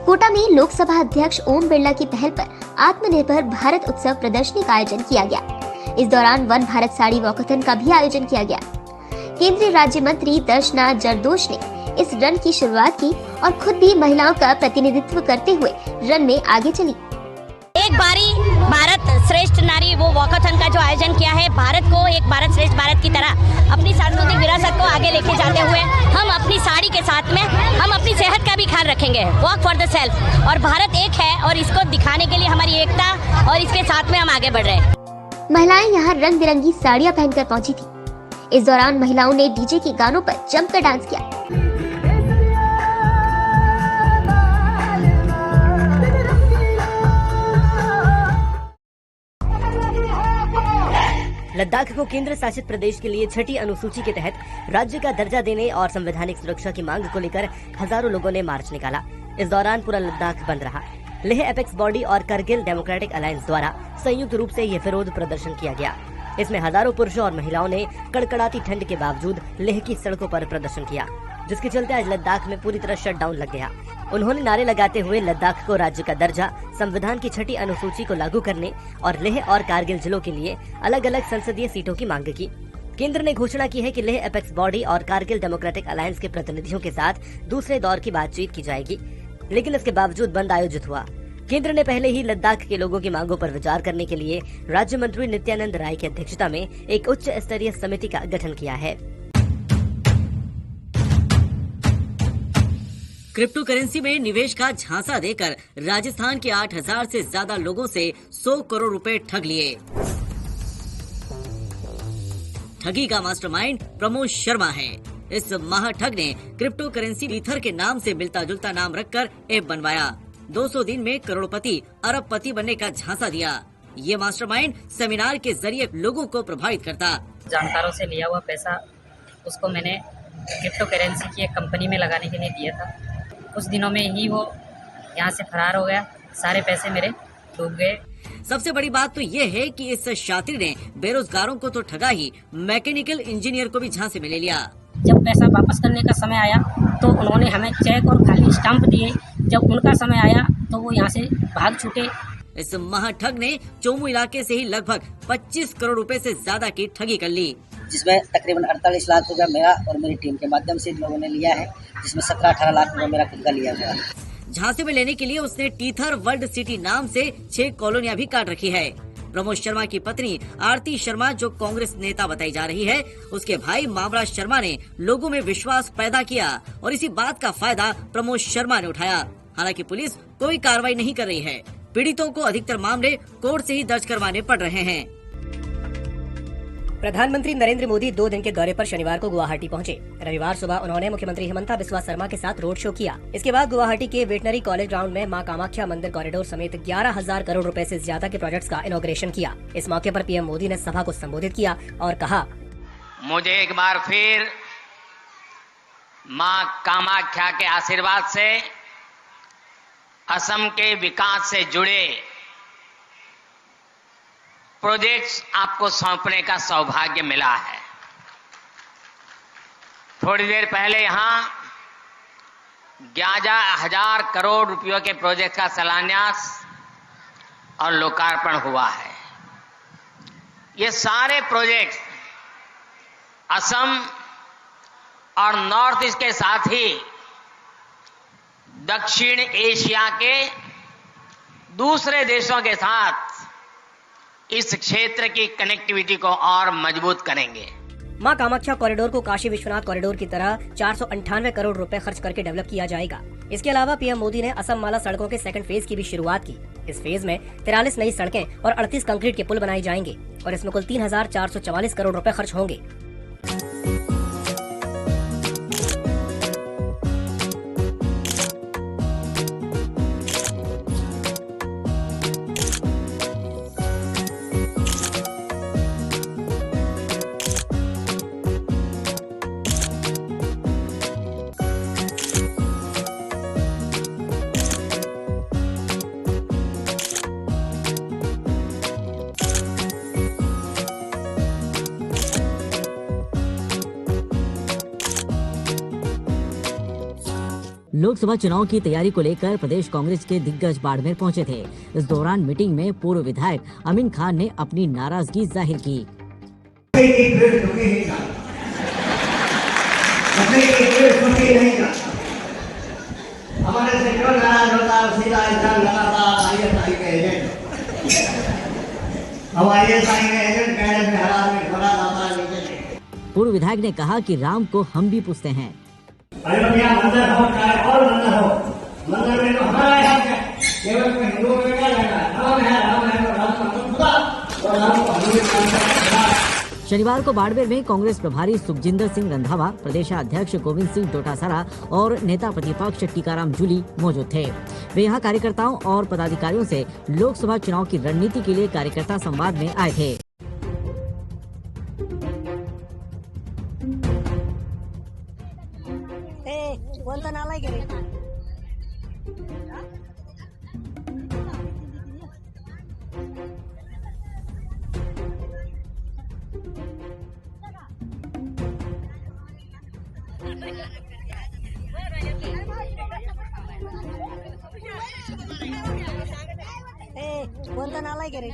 कोटा में लोकसभा अध्यक्ष ओम बिरला की पहल पर आत्मनिर्भर भारत उत्सव प्रदर्शनी का आयोजन किया गया। इस दौरान वन भारत साड़ी वॉकथन का भी आयोजन किया गया। केंद्रीय राज्य मंत्री दर्शना जरदोश ने इस रन की शुरुआत की और खुद भी महिलाओं का प्रतिनिधित्व करते हुए रन में आगे चली। एक बारी भारत श्रेष्ठ नारी वो वॉकथन का जो आयोजन किया है, भारत को एक भारत श्रेष्ठ भारत की तरह अपनी सांस्कृतिक विरासत को आगे लेके जाते हुए हम अपनी साड़ी के साथ में हम अपनी सेहत का भी ख्याल रखेंगे। वॉक फॉर द सेल्फ, और भारत एक है और इसको दिखाने के लिए हमारी एकता और इसके साथ में हम आगे बढ़ रहे हैं। महिलाएं यहाँ रंग बिरंगी साड़ियाँ पहनकर पहुंची थी। इस दौरान महिलाओं ने डीजे के गानों पर जमकर डांस किया। लद्दाख को केंद्र शासित प्रदेश के लिए छठी अनुसूची के तहत राज्य का दर्जा देने और संवैधानिक सुरक्षा की मांग को लेकर हजारों लोगों ने मार्च निकाला। इस दौरान पूरा लद्दाख बंद रहा। लेह एपेक्स बॉडी और करगिल डेमोक्रेटिक अलायंस द्वारा संयुक्त रूप से यह विरोध प्रदर्शन किया गया। इसमें हजारों पुरुषों और महिलाओं ने कड़कड़ाती ठंड के बावजूद लेह की सड़कों पर प्रदर्शन किया, जिसके चलते आज लद्दाख में पूरी तरह शटडाउन लग गया। उन्होंने नारे लगाते हुए लद्दाख को राज्य का दर्जा, संविधान की छठी अनुसूची को लागू करने और लेह और कारगिल जिलों के लिए अलग अलग संसदीय सीटों की मांग की। केंद्र ने घोषणा की है कि लेह एपेक्स बॉडी और कारगिल डेमोक्रेटिक अलायंस के प्रतिनिधियों के साथ दूसरे दौर की बातचीत की जाएगी, लेकिन इसके बावजूद बंद आयोजित हुआ। केंद्र ने पहले ही लद्दाख के लोगों की मांगों पर विचार करने के लिए राज्य मंत्री नित्यानंद राय की अध्यक्षता में एक उच्च स्तरीय समिति का गठन किया है। क्रिप्टो करेंसी में निवेश का झांसा देकर राजस्थान के 8,000 से ज्यादा लोगों से 100 करोड़ रुपए ठग लिए। ठगी का मास्टरमाइंड प्रमोद शर्मा है। इस महाठग ने क्रिप्टो करेंसी ईथर के नाम से मिलता जुलता नाम रखकर ऐप बनवाया। 200 दिन में करोड़पति अरबपति बनने का झांसा दिया। ये मास्टरमाइंड सेमिनार के जरिए लोगों को प्रभावित करता। जानकारों से लिया हुआ पैसा उसको मैंने क्रिप्टो करेंसी की एक कंपनी में लगाने के लिए दिया था। कुछ दिनों में ही वो यहाँ से फरार हो गया। सारे पैसे मेरे डूब गए। सबसे बड़ी बात तो ये है कि इस शातिर ने बेरोजगारों को तो ठगा ही, मैकेनिकल इंजीनियर को भी झांसे में ले लिया। जब पैसा वापस करने का समय आया तो उन्होंने हमें चेक और खाली स्टाम्प दिए। जब उनका समय आया तो वो यहाँ से भाग छूटे। इस महाठग ने चोमू इलाके से ही लगभग 25 करोड़ रुपए से ज्यादा की ठगी कर ली, जिसमें तकरीबन 48 लाख रुपया मेरा और मेरी टीम के माध्यम से इन लोगों ने लिया है, जिसमें 17-18 लाख रुपया मेरा खुद का लिया हुआ है। झांसे में लेने के लिए उसने टीथर वर्ल्ड सिटी नाम से 6 कॉलोनियां भी काट रखी है। प्रमोद शर्मा की पत्नी आरती शर्मा, जो कांग्रेस नेता बताई जा रही है, उसके भाई मामरा शर्मा ने लोगों में विश्वास पैदा किया और इसी बात का फायदा प्रमोद शर्मा ने उठाया। हालांकि पुलिस कोई कार्रवाई नहीं कर रही है। पीड़ितों को अधिकतर मामले कोर्ट से ही दर्ज करवाने पड़ रहे हैं। प्रधानमंत्री नरेंद्र मोदी 2 दिन के दौरे पर शनिवार को गुवाहाटी पहुंचे। रविवार सुबह उन्होंने मुख्यमंत्री हिमंता बिस्वा शर्मा के साथ रोड शो किया। इसके बाद गुवाहाटी के वेटनरी कॉलेज ग्राउंड में मां कामाख्या मंदिर कॉरिडोर समेत 11,000 करोड़ रुपए से ज्यादा के प्रोजेक्ट्स का इनॉग्रेशन किया। इस मौके पर पीएम मोदी ने सभा को संबोधित किया और कहा, मुझे एक बार फिर मां कामाख्या के आशीर्वाद से असम के विकास से जुड़े प्रोजेक्ट्स आपको सौंपने का सौभाग्य मिला है। थोड़ी देर पहले यहां 11,000 करोड़ रुपयों के प्रोजेक्ट का शिलान्यास और लोकार्पण हुआ है। ये सारे प्रोजेक्ट असम और नॉर्थ ईस्ट के साथ ही दक्षिण एशिया के दूसरे देशों के साथ इस क्षेत्र की कनेक्टिविटी को और मजबूत करेंगे। मां कामाख्या कॉरिडोर को काशी विश्वनाथ कॉरिडोर की तरह 498 करोड़ रुपए खर्च करके डेवलप किया जाएगा। इसके अलावा पीएम मोदी ने असम माला सड़कों के सेकंड फेज की भी शुरुआत की। इस फेज में 43 नई सड़कें और 38 कंक्रीट के पुल बनाए जाएंगे और इसमें कुल 3,444 करोड़ रुपए खर्च होंगे। लोकसभा चुनाव की तैयारी को लेकर प्रदेश कांग्रेस के दिग्गज बाड़मेर पहुंचे थे। इस दौरान मीटिंग में पूर्व विधायक अमीन खान ने अपनी नाराजगी जाहिर की। हमारे से क्यों नाराज होता है? सीधा इंसान लगातार ISI के एजेंट, अब ISI के एजेंट कहने में हालात में खड़ा जाता है। पूर्व विधायक ने कहा कि राम को हम भी पूछते हैं। अयोध्या मंदिर हो चाहे और मंदिर हो, मंदिर में तो हमारा हक है, केवल कोई हिंदुओं में क्या लेना है? राम है तो राम का खुदा और राम को हम। शनिवार को बाड़मेर में कांग्रेस प्रभारी सुखजिंदर सिंह रंधावा, प्रदेशाध्यक्ष गोविंद सिंह डोटासरा और नेता प्रतिपक्ष टीकाराम जूली मौजूद थे। वे यहां कार्यकर्ताओं और पदाधिकारियों से लोकसभा चुनाव की रणनीति के लिए कार्यकर्ता संवाद में आए थे। कोणता नालायक रे?